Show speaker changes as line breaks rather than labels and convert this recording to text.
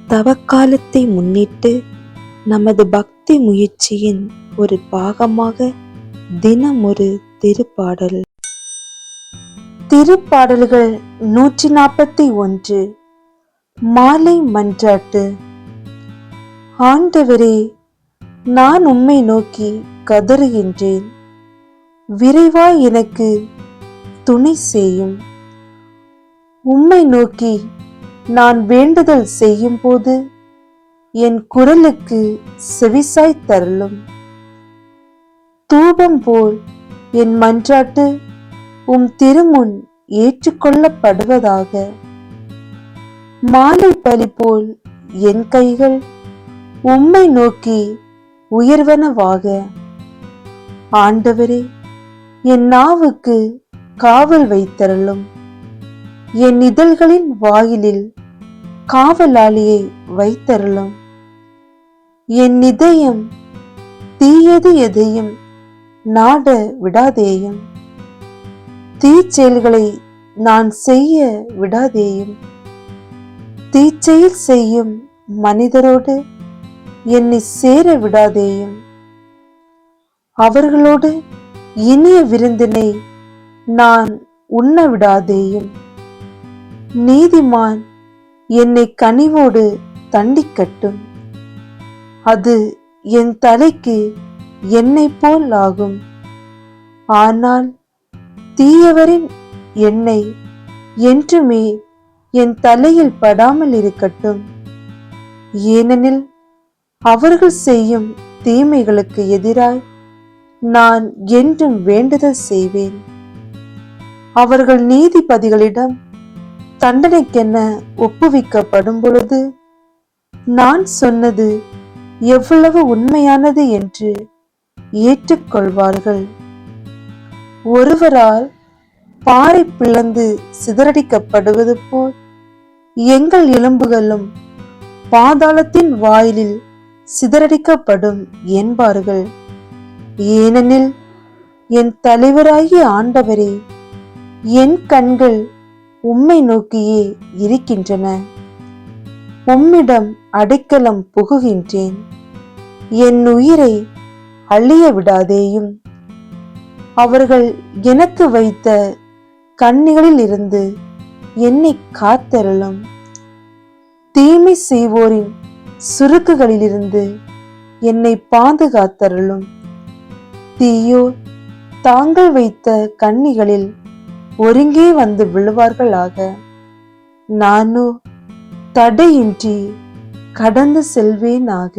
தவக்காலத்தை முன்னிட்டு நமது பக்தி முயற்சியின் ஒரு பாகமாக தினம் ஒரு திருப்பாடல். திருப்பாடல்கள் 141. மாலை மன்றாட்டு. ஆண்டவரே, நான் உம்மை நோக்கி கதறுகின்றேன். விரைவாய் எனக்கு துணை செய்யும். உம்மை நோக்கி நான் வேண்டுதல் செய்யும் போது என் குரலுக்கு செவிசாய்த் தருளும். தூபம் போல் என் மன்றாட்டு உம் திருமுன் ஏற்றுக்கொள்ளப்படுவதாக. மாலை பலி போல் என் கைகள் உம்மை நோக்கி உயர்வனவாக. ஆண்டவரே, என் நாவுக்கு காவல் வைத்தருளும். என் இதழ்களின் வாயிலில் காவலாளியை வைத்தருளும். என் இதயம் தீயது எதையும் நாட விடாதேயும். தீச்செயல்களை நான் செய்ய விடாதேயும். தீச்செயல் செய்யும் மனிதரோடு என்னை சேர விடாதேயும். அவர்களோடு இனிய விருந்தினை நான் உண்ண விடாதேயும். நீதிமான் என்னை கனிவோடு தண்டிக்கட்டும். அது என் தலைக்கு எண்ணெய் போல் ஆகும். ஆனால் தீயவரின் எண்ணெய் என்றுமே என் தலையில் படாமல் இருக்கட்டும். ஏனெனில் அவர்கள் செய்யும் தீமைகளுக்கு எதிராய் நான் என்றும் வேண்டுதல் செய்வேன். அவர்கள் நீதிபதிகளிடம் தண்டனைக்கென ஒப்புவிக்கப்படும் பொழுது நான் சொன்னது எவ்வளவு உண்மையானது என்று ஏற்றுக்கொள்வார்கள். ஒருவரால் பாறை பிளந்து சிதறடிக்கப்படுவது போல் எங்கள் எலும்புகளும் பாதாளத்தின் வாயிலில் சிதறடிக்கப்படும் என்பார்கள். ஏனெனில் என் தலைவராகிய ஆண்டவரே, என் கண்கள் உம்மை நோக்கியே இருக்கின்றன. உம்மிடம் அடைக்கலம் புகுகின்றேன். என் உயிரை அழிய விடாதேயும். அவர்கள் எனக்கு வைத்த கண்ணிகளில் இருந்து என்னை காத்தருளும். தீமை செய்வோரின் சுருக்குகளிலிருந்து என்னை பாதுகாத்தருளும். தீயோர் தாங்கள் வைத்த கண்ணிகளில் ஒருங்கே வந்து விழுவார்களாக. நானோ தடையின்றி கடந்து செல்வேனாக.